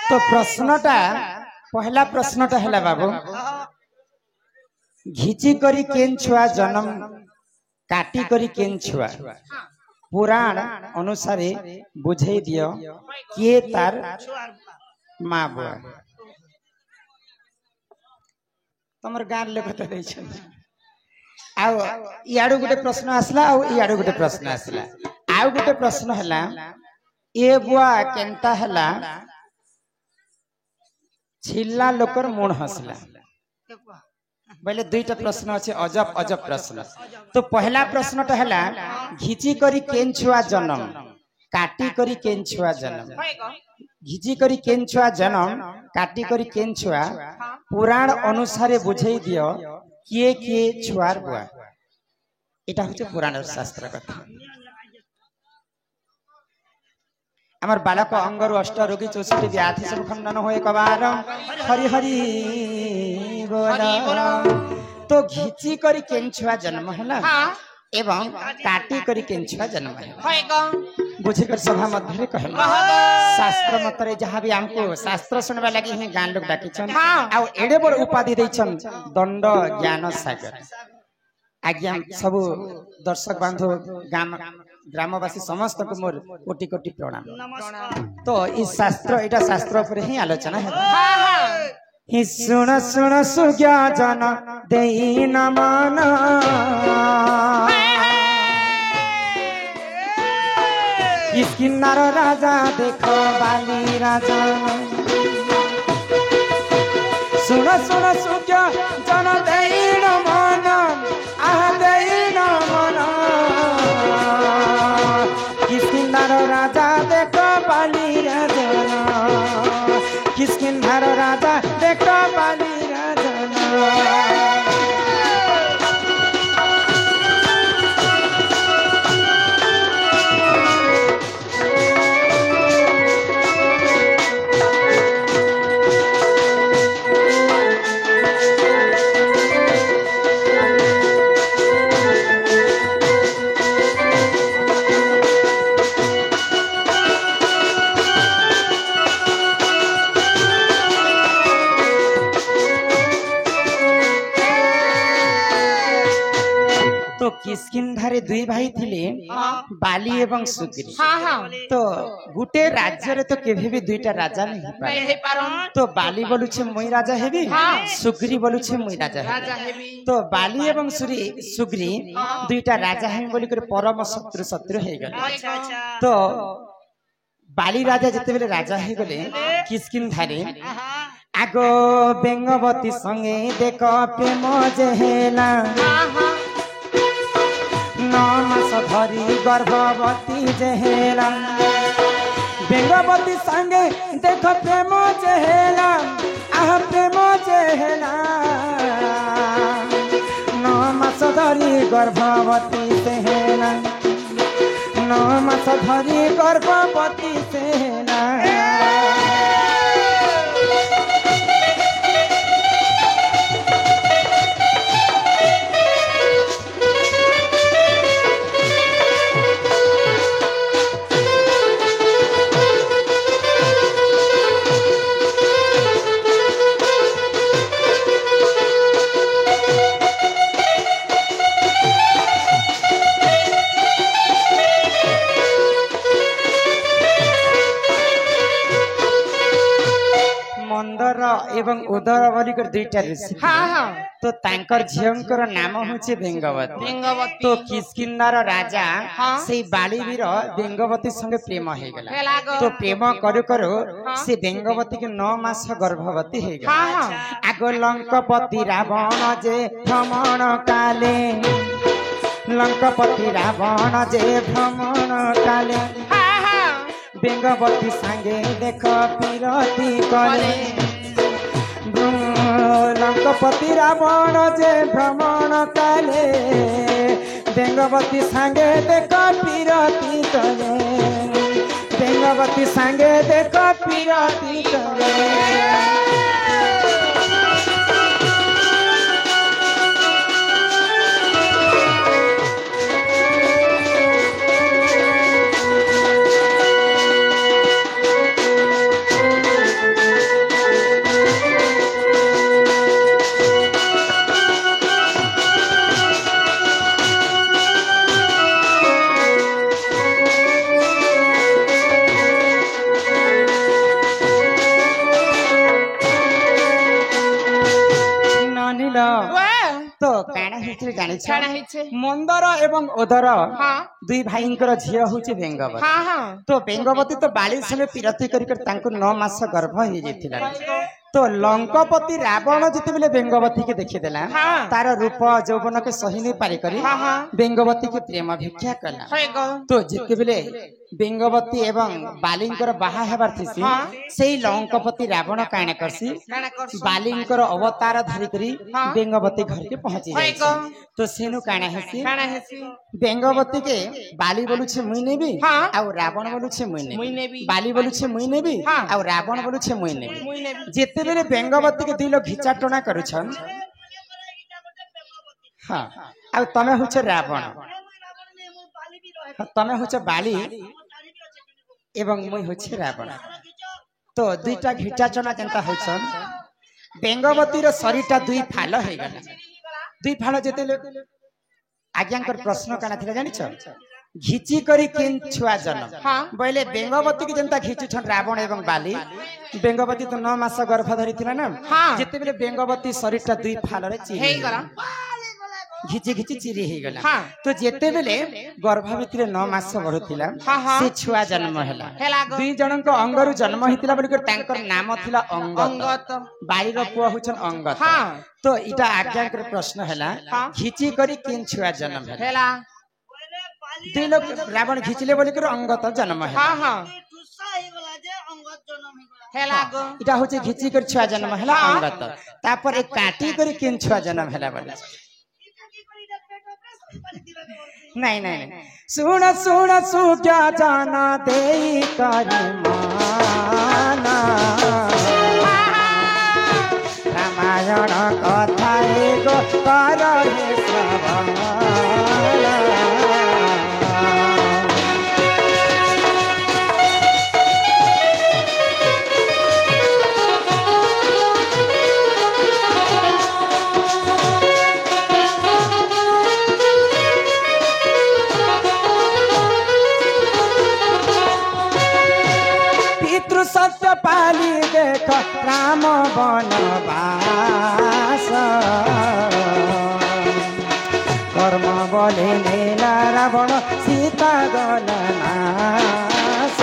तो प्रश्नटा पहला प्रश्नटा है बाबू घिची करी केन छुआ जन्म काटी करी केन छुआ पुराण अनुसार बुझे दियो किए तार माँ बुआ तुम गाँव लोक आउ गोटे प्रश्न आसला आउ गोटे प्रश्न आसला आउ गोटे प्रश्न है ए बुआ केनता है छिल्ला लोकर मुण हसला बोले दुईटा प्रश्न अच्छे अजब अजब प्रश्न तो पहला प्रश्न है घिची करी केन छुआ जन्म काटी करी केन छुआ जन्म घिची करी केन छुआ जन्म काटी करी केन छुआ पुराण अनुसारे बुझे दियो किए किए छुआर बुआ एटा होचे पुराण शास्त्र कथा आमर बालक अंगरु अष्ट रोगी 64 व्याधि सब खंडन होए कबार हरि हरि बोल तो घिची करी केन छुआ जन्म है एवं काटी करी केन छुआ जन्म है बुझे कर सभा मध्य कह शास्त्र मतरे जहाँ भी हमको शास्त्र सुनवा लगी है गान लोग डाकी आ एडे बड़ उपाधि देछन दंड ज्ञान सागर आज्ञा सब दर्शक बांधव ग्रामवासी समस्त को मोर कोटि कोटि प्रणाम तो इस शास्त्र एटा शास्त्र पर ही आलोचना है हि सुन सुन सुज्ञा जन देई न मान किन्नर राजा देखो बाली राजा सुन सुन सुज्ञा जन देई न मान आह देई न मान किन्नर राजा देखो बाली राजा किन्नर राजा देखो बाली राजा किस्किंधारे दुई भाई थिले बाली एवं सुग्री तो गुटे राज्य रे तो केभे भी दुईटा राजा नहीं पारे तो बाली बोलु छे मुई राजा हेबी सुग्री बोलु छे मुई राजा हेबी तो बाली एवं सुग्री दुईटा राजा हेबी बोली कर परम शत्रु शत्रु हे गले तो बाली राजा जते बेले राजा हे गले किस्किंधारे आगो बेंगवती संगे देखो प्रेम जेहेला 9 मास धरी गर्भवती जेहेला बेंगवती संगे देख प्रेम जेहेला आह प्रेम जेहेला 9 मास धरी गर्भवती जेहेला 9 मास धरी गर्भवती जेहेला एवं उदर बोलिकर दुईटा ऋषि तो तांकर झियंकर नाम होचे बेंगवती तो किस्किन्नर राजा से बालीवीर बेंगवती संगे प्रेम हे गला तो प्रेम करू करू से बेंगवती के 9 मास गर्भवती हे गला आगो लंकापति रावण जे भ्रमण काले लंकापति रावण जे भ्रमण काले बेंगवती संगे देख पीरती करे लंकापति रावण जे भ्रमण काले बेंगवती संगे देख पीरती करे बेंगवती संगे देख पीरती करे କାଣା ହେଇଛି ଜାଣିଛ କାଣା ହେଇଛି ମନ୍ଦର ଏବଂ ଓଦର ହଁ ଦୁଇ ଭାଇଙ୍କର ଝିଅ ହଉଛି ବେଙ୍ଗବତୀ ହଁ ହଁ ତ ବେଙ୍ଗବତୀ ତ ବାଳି ସଙ୍ଗେ ପିରତି କରି ତାଙ୍କୁ 9 ମାସ ଗର୍ଭ ହେଇଯାଇଥିଲା ତ ଲଙ୍କପତି ରାବଣ ଯେତେବେଳେ ବେଙ୍ଗବତୀকে ଦେଖିଦେଲା ହଁ ତାର ରୂପ ଯୌବନকে ସହି ନେଇ ପାରି କରି ହଁ ହଁ ବେଙ୍ଗବତୀকে ପ୍ରେମ ଭିକ୍ଷା କଲା ହଇ ଗ ତ ଯେତେବେଳେ ବେଙ୍ଗବତୀ ଏବଂ ବାଲିଙ୍କର ବାହା ହେବାର ଥିସି ହଁ ସେଇ ଲଙ୍କପତି ରାବଣ କାଣା କରସି କାଣା କରଛୁ ବାଲିଙ୍କର ଅବତାର ଧରି କରି ହଁ ବେଙ୍ଗବତୀ ଘରକେ ପହଞ୍ଚି ହଇ ଯାଇଛି ଗ ତ ସେନୁ କାଣା ହେସି କାଣା ହେସି ବେଙ୍ଗବତୀকে ବାଲି ବୋଲୁছে মুই নেবি ହଁ ଆଉ ରାବଣ ବୋଲୁছে মুই ମୁଇଁ ନେবি ନେବି ବାଲି ବୋଲୁছে মুই ନେবি ହଁ ଆଉ ରାବଣ ବୋଲୁছে ମୁই ନେবি ମୁଇଁ ନେବି ଯେତେବେଳେ ବେଙ୍ଗବତୀকে ଦୁଇ ଲୋକ ଘିଚାଟଣା କରୁଛନ୍ ହଁ ଆଉ ତମେ ହଉଛ ରାବଣ ତମେ ହଉଛ ବାଲି এবং মুই হচ্ছে রাবণ তো দুইটা ঘিচাচনা যেটা হইছন বেঙ্গবতীর শরীরটা দুই ফাল হয়ে গলা দুই ফাল যেতে আজ্ঞাঙ্কর প্রশ্ন কানা ଥିଲା জানিছ ঘিচি করি কেন ছুয়া জন্ম ହଁ বইলে বেঙ্গবতী কি যেটা ঘিচুছন রাবণ এবং বালি বেঙ্গবতী তো 9 মাস গর্ভ ধরিছিল না ହଁ যেতেবেলে বেঙ্গবতী শরীরটা দুই ফালরে চিরি ହେଇଗଲା ঘিচি ঘিচি চিরি হয়ে গলা ହଁ তো যেতেবেলে গর্ভ ভিতরে 9 মাস বড়ুଥିଲା ହଁ ହଁ সে ছুয়া জন্ম হেলা ହେଲା ଗ দুই জনଙ୍କ ଅଙ୍ଗରୁ ଜନ୍ମ ହେଇଥିଲା ବୋଲି ତାଙ୍କର ନାମ ଥିଲା ଅଙ୍ଗତ ଅଙ୍ଗତ ବାଳିର ପୁଅ ହଉଛନ୍ ଅଙ୍ଗତ ହଁ ତ ଇଟା ଆଜ୍ଞାଙ୍କର ପ୍ରଶ୍ନ ହେଲା ହଁ ଘିଚି କରି କେନ୍ ଛୁଆ ଜନ୍ମ ହେଲା ହେଲା ଦୁଇ ଲୋକ ରାବଣ ଘିଚିଲେ ବୋଲି କରି ଅଙ୍ଗତ ଜନ୍ମ ହେଲା ହଁ ହଁ ହେଲା ଗ ଇଟା ହଉଛି ଘିଚି କରି ଛୁଆ ଜନ୍ମ ହେଲା ହଁ। ଅଙ୍ଗତ ତାପରେ କାଟି କରି କେନ୍ ଛୁଆ ଜନ୍ମ ହେଲା ବୋଲି ନାଇଁ ନାଇଁ ନାଇଁ ଶୁଣ ଶୁଣ ସୁଜ୍ଞା ଜାନା ଦେଇ କରି ମାନା ରାମାୟଣ କଥା ଏଗୋ କର ହେ ଶ୍ରବଣ पितृ सत्य पाली देख राम बनवास कर्म बोले नीला रावण सीता गलनास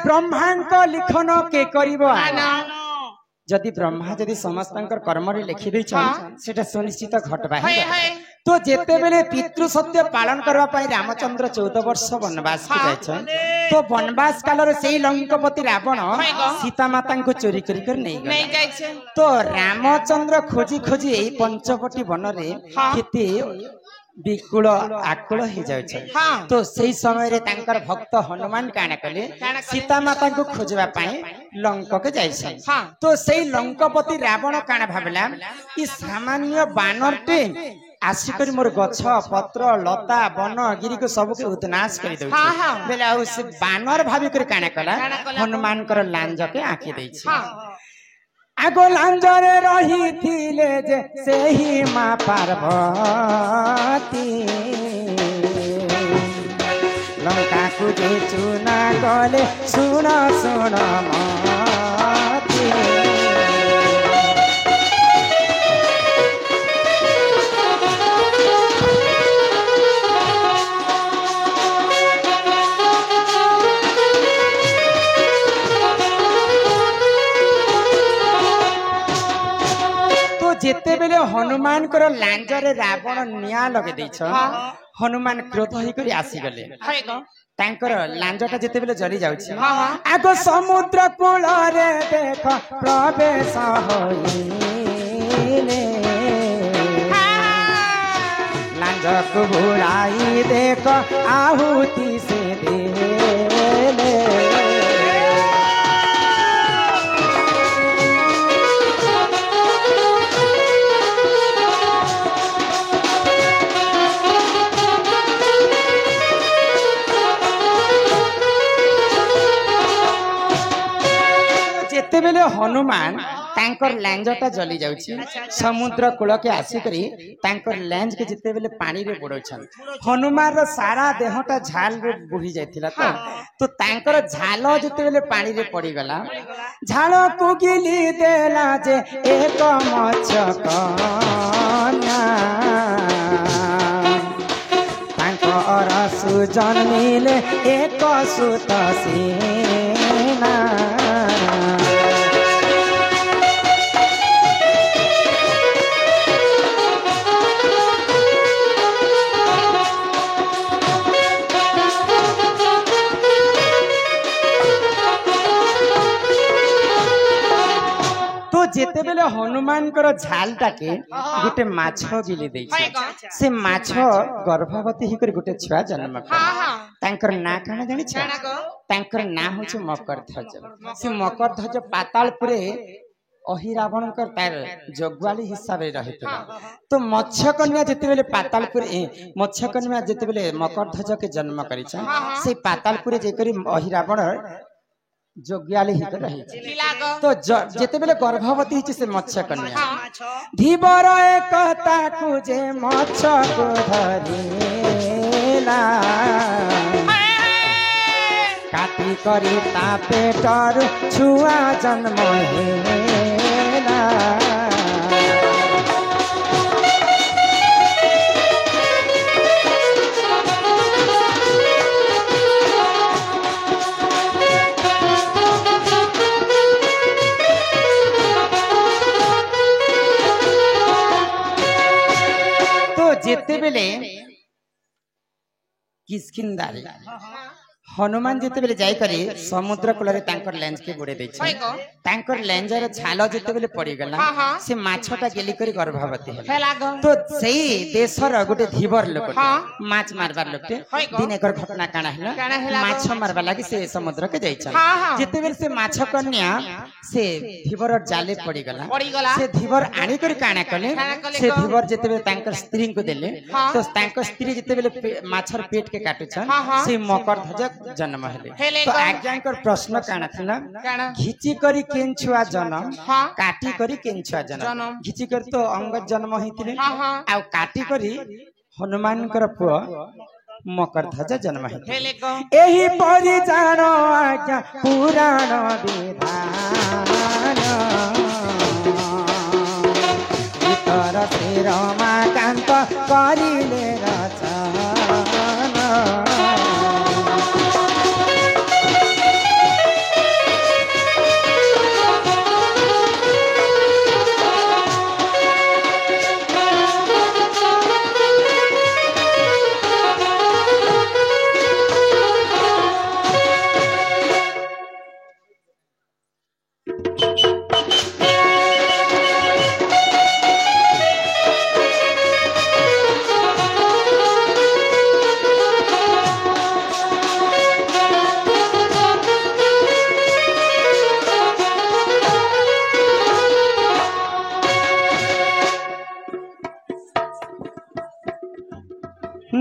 ब्रह्मांक लिखन के करिबो जदि ब्रह्मा जदि समस्तंकर कर्म रे लिखि दैछन सेटा सुनिश्चित घटबा हय हय तो जेते बेले पितृ सत्य पालन करबा पई रामचंद्र 14 वर्ष वनवास के जायछन तो वनवास काल रे सेई लंकापति रावण सीता माता को चोरी करी कर नहीं नहीं जाय छै तो रामचंद्र खोजी खोजी एई पंचवटी वन रे केते विकुल आकुल हो जाए तो सही समय रे तांकर भक्त हनुमान काना कले सीता माता को खोजवा पाए लंका के जाइछन तो सही लंकापति रावण काना भाबला कि सामान्य बानरटे आसिकर मोर गछ पत्र लता वन गिरी को सब के उद्नाश कर दउ बेला उस बानर भाबी कर काना कला हनुमान कर लांज के आंखी दै छै आगो लांजरे रही थिले जे सेही मां पार्वती लंका को जे चुना गले सुन सुन मती जेते बेले हनुमान कर लांजरे रावण निया लगे दैछ हनुमान क्रोध होई करी आसी गले तांकर लांजटा जेते बेले जली जाउछि आगो समुद्र कूल रे देख प्रवेश होइले लांज को बुलाई देख आहुति से देले हनुमान तांकर लैंजटा जली जाउची समुद्र कूल के आसिकरी तांकर लैंज के जिते बेले पानी रे बुड़ौछन हनुमान रो सारा देहटा झाल रे बुही जायतिला तो तांकर झाल जिते बेले पानी रे पड़ी गला झाल को गिली देला जे एक मचकना तांकर सुजन मिले एक सुत सेना जेते बेले हनुमान कर झाल टाके गोटे माछ गिली दे से माछ गर्भवती ही कर गोटे छुआ जन्म तांकर ना काना जानि छ तांकर ना होछ मकरध्वज से मकरध्वज पातालपुरे अहिरावण कर तार जगवाली हिसाब रे रहितला तो मत्स्य कन्या जेते बेले पातालपुरे मत्स्य कन्या जेते बेले मकरध्वज के जन्म करि छ से पातालपुरे जे करी अहिरावण जोग्याली ही रही तो जेते बेले गर्भवती हिची से मत्स्य कन्या धीबर एक ताकू जे मत्स्य को धरेला काटी करी ता पेटर छुआ जन्म हेला जेते बेले किसकिंदारी हनुमान जेते बेले जाई करी समुद्र कूल रे तांकर लेंस के बुड़े दै छै तांकर लेंस रे छाल जेते बेले पड़ी गला से माछटा गेली करी गर्भवती है तो सेही देशर गोटे धीवर लोक माछ मारबार लोकटे दिन एकर घटना काना हैला माछ मारबा लागि से समुद्र के जाई छै जेते बेले से माछ कन्या से धीवर जाले पड़ी गला से धीवर आनी करी काना कले से धीवर जेते बेले तांकर स्त्री को देले तो तांकर स्त्री जेते बेले माछर पेट के काटु छ से मकरध्वज जन्म हेले तो आज्ञाकर प्रश्न काना थिला घिची करी केन छुआ जन्म काटी करी केन छुआ जन्म घिची कर तो अंगद जन्म हितिले आ काटी करी हनुमान कर पुआ मकरध्वज जन्म हेले एही परि जानो आज्ञा पुराण विधान इतर से रमाकांत करिले रचना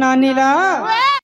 नानीला